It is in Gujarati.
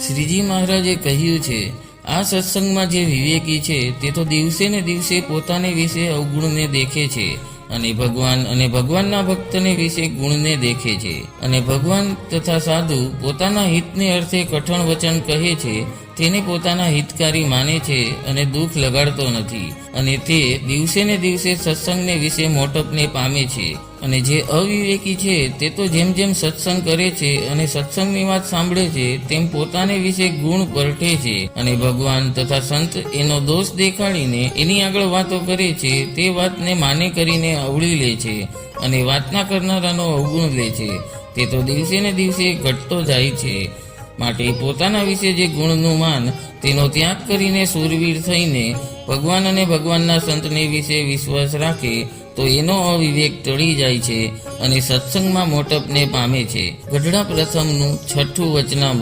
શ્રીજી મહારાજે કહ્યું છે, આ સત્સંગમાં જે વિવેકી છે તે તો દિવસે ને દિવસે પોતાને વિશે અવગુણને દેખે છે અને ભગવાનના ભક્તને વિશે ગુણને દેખે છે. અને ભગવાન તથા સાધુ પોતાના હિતને અર્થે કઠણ વચન કહે છે તેને પોતાના હિતકારી માને છે અને દુઃખ લગાડતો નથી. અને તે દિવસે ને દિવસે સત્સંગને વિશે મોટપને પામે છે. અને જે અવિવેકી છે તે તો જેમ જેમ સત્સંગ કરે છે અને સત્સંગની વાત સાંભળે છે તેમ પોતાને વિશે ગુણ પરઠે છે અને ભગવાન તથા સંત એનો દોષ દેખાડીને એની આગળ વાતો કરે છે. તે વાતને માને કરીને અવળી લે છે અને વાતના કરનારાનો અવગુણ લે છે. તે તો દિવસે ને દિવસે ઘટતો જાય છે. માટે પોતાના વિશે જે ગુણનું માન તેનો ત્યાગ કરીને શૂરવીર થઈને ભગવાન અને ભગવાનના સંતને વિશે વિશ્વાસ રાખે તો એનો અવિવેક ટળી જાય છે અને સત્સંગમાં મોટપને પામે છે. ગઢડા પ્રથમનું 6ઠું વચનામૃત.